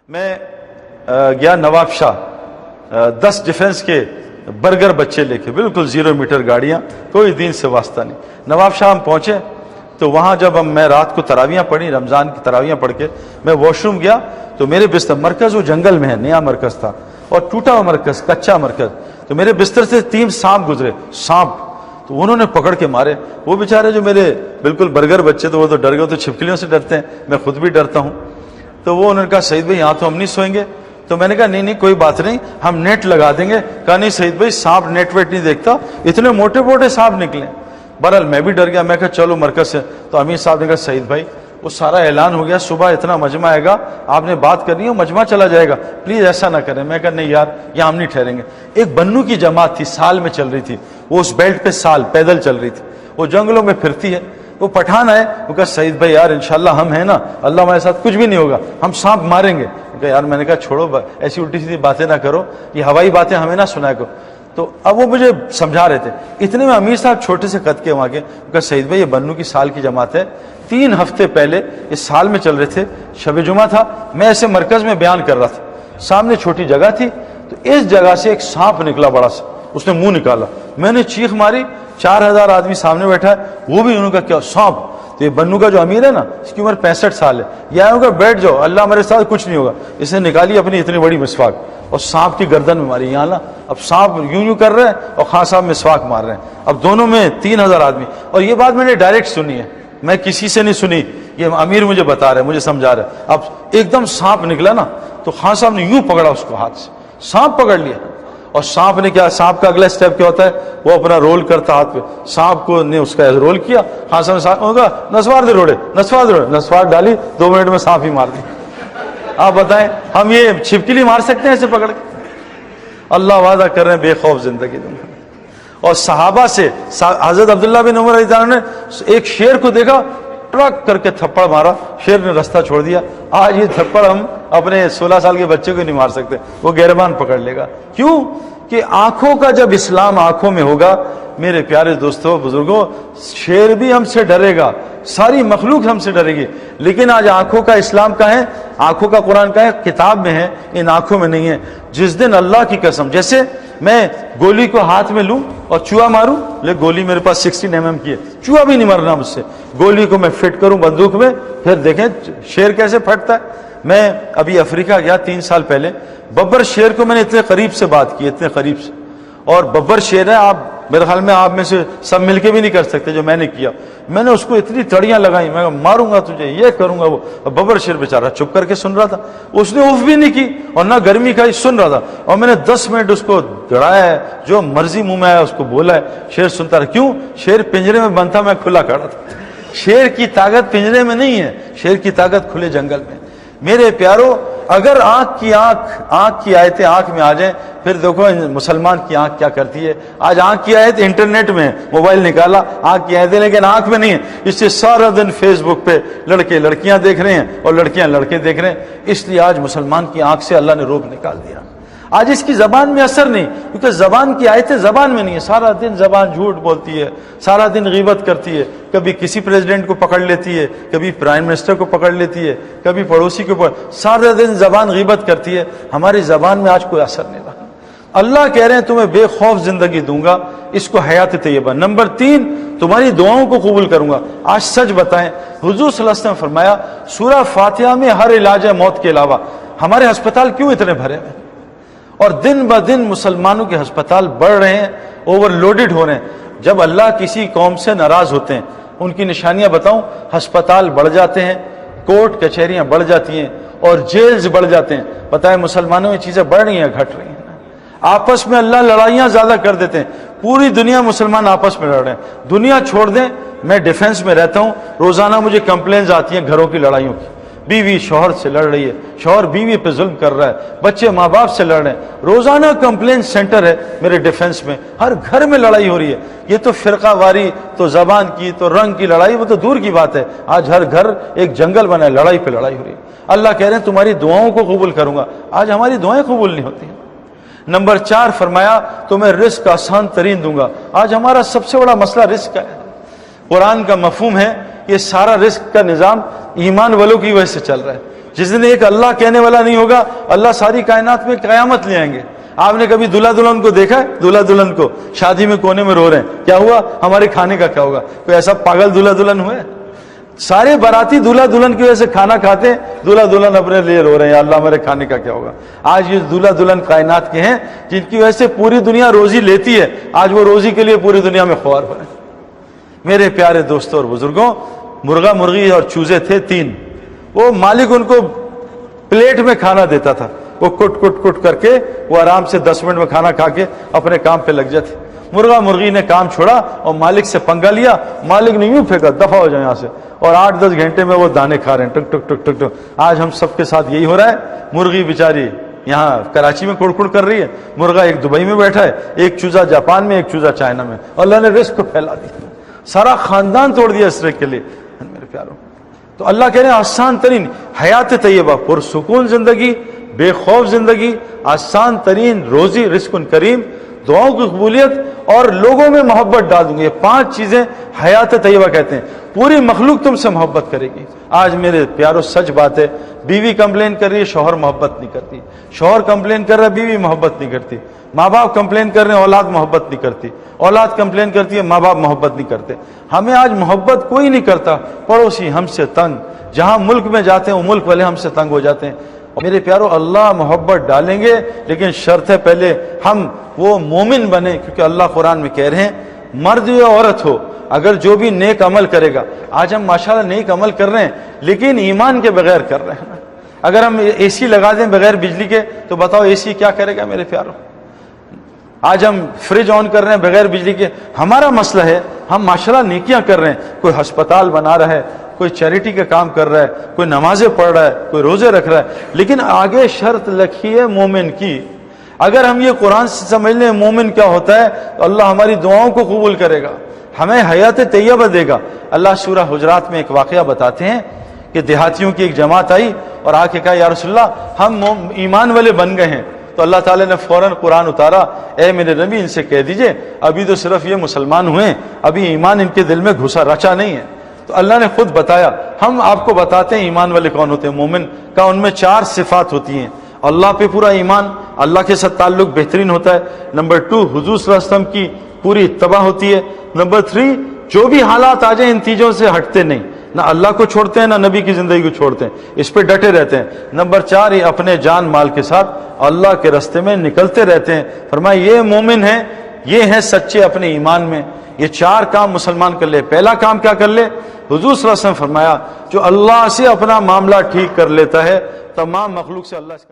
میں گیا نواب شاہ 10 ڈیفنس کے برگر بچے لے کے، بالکل 0 میٹر گاڑیاں، کوئی دین سے واسطہ نہیں۔ نواب شاہ ہم پہنچے تو وہاں جب میں رات کو تراویاں پڑھی، رمضان کی تراویاں پڑھ کے میں واش روم گیا تو میرے بستر، مرکز وہ جنگل میں ہے، نیا مرکز تھا اور ٹوٹا ہوا مرکز، کچا مرکز، تو میرے بستر سے 3 سانپ گزرے، سانپ، تو انہوں نے پکڑ کے مارے۔ وہ بیچارے جو میرے بالکل برگر بچے تو وہ تو ڈر گئے، تو چھپکلیوں سے ڈرتے ہیں، میں خود بھی ڈرتا ہوں۔ تو وہ انہوں نے کہا سعید بھائی یہاں تو ہم نہیں سوئیں گے۔ تو میں نے کہا نہیں کوئی بات نہیں، ہم نیٹ لگا دیں گے۔ کہا نہیں سعید بھائی سانپ نیٹ ویٹ نہیں دیکھتا، اتنے موٹے موٹے سانپ نکلے۔ بہرحال میں بھی ڈر گیا، میں کہا چلو مرکز سے۔ تو امیر صاحب نے کہا سعید بھائی وہ سارا اعلان ہو گیا، صبح اتنا مجمع آئے گا، آپ نے بات کرنی ہے، مجمع چلا جائے گا، پلیز ایسا نہ کریں۔ میں کہا نہیں یار یہاں ہم نہیں ٹھہریں گے۔ ایک بنو کی جماعت تھی، سال میں چل رہی تھی، وہ اس بیلٹ پہ سال پیدل چل رہی تھی، وہ جنگلوں میں پھرتی ہے۔ وہ پٹھان آئے، وہ کہا سعید بھائی یار انشاءاللہ ہم ہیں نا، اللہ ہمارے ساتھ، کچھ بھی نہیں ہوگا، ہم سانپ ماریں گے۔ کہ یار میں نے کہا چھوڑو ایسی الٹی سیدھی باتیں نہ کرو، یہ ہوائی باتیں ہمیں نہ سنایا کرو۔ تو اب وہ مجھے سمجھا رہے تھے، اتنے میں امیر صاحب چھوٹے سے قد کے وہاں کے، کہا سعید بھائی یہ بنو کی سال کی جماعت ہے، 3 ہفتے پہلے اس سال میں چل رہے تھے، شب جمعہ تھا، میں ایسے مرکز میں بیان کر رہا تھا، سامنے چھوٹی جگہ تھی، تو اس جگہ سے ایک سانپ نکلا بڑا سا، اس نے منہ نکالا، میں نے چیخ ماری، 4000 آدمی سامنے بیٹھا ہے، وہ بھی انہوں کا کیا سانپ۔ تو یہ بنو کا جو امیر ہے نا، اس کی عمر 65 سال ہے، یہ آئے ہوگا بیٹھ جاؤ، اللہ ہمارے ساتھ، کچھ نہیں ہوگا۔ اس نے نکالی اپنی اتنی بڑی مسواک اور سانپ کی گردن میں ماری، یہاں نا اب سانپ یوں کر رہے ہیں اور خان صاحب مسواک مار رہے ہیں، اب دونوں میں 3000 آدمی۔ اور یہ بات میں نے ڈائریکٹ سنی ہے، میں کسی سے نہیں سنی، یہ امیر مجھے بتا رہے، مجھے سمجھا رہے۔ اب ایک دم سانپ نکلا نا تو خان صاحب نے یوں پکڑا اس کو ہاتھ سے، سانپ پکڑ لیا، اور سانپ نے کیا، سانپ کا اگلا سٹیپ کیا ہوتا ہے، وہ اپنا رول کرتا ہاتھ پہ، سانپ کو نے اس کا رول کیا، خان صاحب نے سانپ ہوگا نسوار دے روڑے، نسوار دے روڑے، نسوار ڈالی، 2 منٹ میں سانپ ہی مار دی۔ آپ بتائیں ہم یہ چھپکلی مار سکتے ہیں ایسے پکڑ کے؟ اللہ وعدہ کر رہے ہیں بے خوف زندگی دوں گا۔ اور صحابہ سے حضرت عبداللہ بن عمر رضی اللہ عنہ نے ایک شیر کو دیکھا، ٹرک کر کے تھپڑ مارا، شیر نے رستہ چھوڑ دیا۔ آج یہ تھپڑ ہم اپنے 16 سال کے بچے کو نہیں مار سکتے، وہ گہربان پکڑ لے گا۔ کیوں کہ آنکھوں کا جب اسلام آنکھوں میں ہوگا، میرے پیارے دوستوں بزرگوں، شیر بھی ہم سے ڈرے گا، ساری مخلوق ہم سے ڈرے گی، لیکن آج آنکھوں کا اسلام کا ہے، آنکھوں کا قرآن کا ہے، کتاب میں ہے، ان آنکھوں میں نہیں ہے۔ جس دن اللہ کی قسم، جیسے میں گولی کو ہاتھ میں لوں اور چوہا ماروں، لیکن گولی میرے پاس 16 mm کی ہے، چوہا بھی نہیں مرنا مجھ سے، گولی کو میں فٹ کروں بندوق میں، پھر دیکھیں شیر کیسے پھٹتا ہے۔ میں ابھی افریقہ گیا 3 سال پہلے، ببر شیر کو میں نے اتنے قریب سے بات کی، اتنے قریب سے، اور ببر شیر ہے، آپ میرے خیال میں آپ میں سے سب مل کے بھی نہیں کر سکتے جو میں نے کیا۔ میں نے اس کو اتنی تڑیاں لگائیں، میں ماروں گا تجھے، یہ کروں گا وہ۔ ببر شیر بیچارہ چپ کر کے سن رہا تھا، اس نے اف بھی نہیں کی اور نہ گرمی کھائی، سن رہا تھا، اور میں نے 10 منٹ اس کو دڑایا ہے، جو مرضی منہ میں آیا اس کو بولا ہے، شیر سنتا رہا۔ کیوں؟ شیر پنجرے میں بند تھا، میں کھلا کھڑا تھا۔ شیر کی طاقت پنجرے میں نہیں ہے، شیر کی طاقت کھلے جنگل میں۔ میرے پیارو، اگر آنکھ کی آیتیں آنکھ میں آ جائیں، پھر دیکھو مسلمان کی آنکھ کیا کرتی ہے۔ آج آنکھ کی آیت انٹرنیٹ میں، موبائل نکالا، آنکھ کی آیتیں، لیکن آنکھ میں نہیں ہے۔ اس سے سارا دن فیس بک پہ لڑکے لڑکیاں دیکھ رہے ہیں اور لڑکیاں لڑکے دیکھ رہے ہیں، اس لیے آج مسلمان کی آنکھ سے اللہ نے روب نکال دیا۔ آج اس کی زبان میں اثر نہیں، کیونکہ زبان کی آیتیں زبان میں نہیں ہے، سارا دن زبان جھوٹ بولتی ہے، سارا دن غیبت کرتی ہے، کبھی کسی پریزیڈنٹ کو پکڑ لیتی ہے، کبھی پرائم منسٹر کو پکڑ لیتی ہے، کبھی پڑوسی کو سارا دن زبان غیبت کرتی ہے۔ ہماری زبان میں آج کوئی اثر نہیں رہا۔ اللہ کہہ رہے ہیں تمہیں بے خوف زندگی دوں گا، اس کو حیات طیبہ۔ نمبر 3، تمہاری دعاؤں کو قبول کروں گا۔ آج سچ بتائیں، حضور صلی اللہ علیہ وسلم نے فرمایا سورہ فاتحہ میں ہر علاج ہے موت کے علاوہ۔ ہمارے ہسپتال کیوں اتنے بھرے ہیں؟ اور دن بدن مسلمانوں کے ہسپتال بڑھ رہے ہیں، اوور لوڈڈ ہو رہے ہیں۔ جب اللہ کسی قوم سے ناراض ہوتے ہیں، ان کی نشانیاں بتاؤں، ہسپتال بڑھ جاتے ہیں، کورٹ کچہریاں بڑھ جاتی ہیں اور جیلز بڑھ جاتے ہیں۔ بتائیں مسلمانوں میں چیزیں بڑھ رہی ہیں گھٹ رہی ہیں؟ آپس میں اللہ لڑائیاں زیادہ کر دیتے ہیں، پوری دنیا مسلمان آپس میں لڑ رہے ہیں۔ دنیا چھوڑ دیں، میں ڈیفنس میں رہتا ہوں، روزانہ مجھے کمپلینز آتی ہیں گھروں کی لڑائیوں کی، بیوی شوہر سے لڑ رہی ہے، شوہر بیوی پہ ظلم کر رہا ہے، بچے ماں باپ سے لڑ رہے ہیں، روزانہ کمپلین سینٹر ہے میرے ڈیفنس میں، ہر گھر میں لڑائی ہو رہی ہے۔ یہ تو فرقہ واری، تو زبان کی، تو رنگ کی لڑائی، وہ تو دور کی بات ہے، آج ہر گھر ایک جنگل بنا ہے، لڑائی پہ لڑائی ہو رہی ہے۔ اللہ کہہ رہے ہیں تمہاری دعاؤں کو قبول کروں گا، آج ہماری دعائیں قبول نہیں ہوتی ہیں۔ نمبر 4 فرمایا تمہیں رزق آسان ترین دوں گا۔ آج ہمارا سب سے بڑا مسئلہ رزق کا ہے۔ قرآن کا مفہوم ہے یہ سارا رزق کا نظام ایمان والوں کی وجہ سے چل رہا ہے۔ جس دن ایک اللہ کہنے والا نہیں ہوگا، اللہ ساری کائنات میں قیامت لے آئیں گے۔ آپ نے کبھی دلہا دلہن کو دیکھا ہے؟ دلہا دلہن کو شادی میں کونے میں رو رہے ہیں، کیا ہوا؟ ہمارے کھانے کا کیا ہوگا؟ کوئی ایسا پاگل دلہا دلہن ہوئے؟ سارے باراتی دلہا دلہن کی وجہ سے کھانا کھاتے ہیں، دلہا دلہن اپنے لیے رو رہے ہیں، اللہ ہمارے کھانے کا کیا ہوگا؟ آج یہ دلہا دلہن کائنات کے ہیں جن کی وجہ سے پوری دنیا روزی لیتی ہے، آج وہ روزی کے لیے پوری دنیا میں خوار ہو رہے ہیں۔ میرے پیارے دوستوں اور بزرگوں، مرغا مرغی اور چوزے تھے 3، وہ مالک ان کو پلیٹ میں کھانا دیتا تھا، وہ کٹ کٹ کٹ کر کے وہ آرام سے 10 منٹ میں کھانا کھا کے اپنے کام پہ لگ جاتے۔ مرغا مرغی نے کام چھوڑا اور مالک سے پنگا لیا، مالک نے یوں پھینکا دفع ہو جائے یہاں سے، اور 8-10 گھنٹے میں وہ دانے کھا رہے ہیں، ٹک ٹک ٹک ٹک ٹک۔ آج ہم سب کے ساتھ یہی ہو رہا ہے، مرغی بیچاری یہاں کراچی میں کڑکڑ کر رہی ہے، مرغا ایک دبئی میں بیٹھا ہے، ایک چوزا جاپان میں، ایک چوزا چائنا میں، اللہ نے رزق کو پھیلا دیا، سارا خاندان توڑ دیا اس رزق کے لیے۔ میرے پیاروں، تو اللہ کہہ رہے ہیں آسان ترین حیات طیبہ، پرسکون زندگی، بے خوف زندگی، آسان ترین روزی، رزق کریم، دعاؤں کی قبولیت اور لوگوں میں محبت ڈال دوں گے۔ یہ 5 چیزیں حیات طیبہ کہتے ہیں۔ پوری مخلوق تم سے محبت کرے گی۔ آج میرے پیاروں سچ بات ہے، بیوی کمپلین کر رہی ہے، شوہر محبت نہیں کرتی، شوہر کمپلین کر رہا ہے، بیوی محبت نہیں کرتی، ماں باپ کمپلین کر رہے ہیں، اولاد محبت نہیں کرتی، اولاد کمپلین کرتی ہے، ماں باپ محبت نہیں کرتے۔ ہمیں آج محبت کوئی نہیں کرتا، پڑوسی ہم سے تنگ، جہاں ملک میں جاتے ہیں وہ ملک والے ہم سے تنگ ہو جاتے ہیں۔ میرے پیاروں، اللہ محبت ڈالیں گے، لیکن شرط ہے پہلے ہم وہ مومن بنے، کیونکہ اللہ قرآن میں کہہ رہے ہیں مرد یا عورت ہو، اگر جو بھی نیک عمل کرے گا، آج ہم ماشاءاللہ نیک عمل کر رہے ہیں لیکن ایمان کے بغیر کر رہے ہیں۔ اگر ہم اے سی لگا دیں بغیر بجلی کے تو بتاؤ اے سی کیا کرے گا میرے پیاروں؟ آج ہم فریج آن کر رہے ہیں بغیر بجلی کے، ہمارا مسئلہ ہے ہم ماشاءاللہ نیکیاں کر رہے ہیں، کوئی ہسپتال بنا رہا ہے، کوئی چیریٹی کا کام کر رہا ہے، کوئی نمازیں پڑھ رہا ہے، کوئی روزے رکھ رہا ہے، لیکن آگے شرط لکھی ہے مومن کی۔ اگر ہم یہ قرآن سے سمجھ لیں مومن کیا ہوتا ہے تو اللہ ہماری دعاؤں کو قبول کرے گا، ہمیں حیات طیبہ دے گا۔ اللہ سورہ حجرات میں ایک واقعہ بتاتے ہیں کہ دیہاتیوں کی ایک جماعت آئی اور آ کے کہا یا رسول اللہ ہم ایمان والے بن گئے ہیں، تو اللہ تعالیٰ نے فوراً قرآن اتارا، اے میرے نبی ان سے کہہ دیجئے ابھی تو صرف یہ مسلمان ہوئے ہیں، ابھی ایمان ان کے دل میں گھسا رچا نہیں ہے۔ تو اللہ نے خود بتایا، ہم آپ کو بتاتے ہیں ایمان والے کون ہوتے ہیں۔ مومن کا ان میں 4 صفات ہوتی ہیں، اللہ پہ پورا ایمان، اللہ کے ساتھ تعلق بہترین ہوتا ہے۔ نمبر 2، حضور صلی اللہ علیہ وسلم کی پوری اتباع ہوتی ہے۔ نمبر 3، جو بھی حالات آ جائیں ان چیزوں سے ہٹتے نہیں، نہ اللہ کو چھوڑتے ہیں نہ نبی کی زندگی کو چھوڑتے ہیں، اس پہ ڈٹے رہتے ہیں۔ نمبر 4، یہ اپنے جان مال کے ساتھ اللہ کے راستے میں نکلتے رہتے ہیں۔ فرمایا یہ مومن ہیں، یہ ہیں سچے اپنے ایمان میں۔ یہ 4 کام مسلمان کر لے۔ پہلا کام کیا کر لے؟ حضور صلی اللہ علیہ وسلم فرمایا جو اللہ سے اپنا معاملہ ٹھیک کر لیتا ہے تمام مخلوق سے اللہ اس کا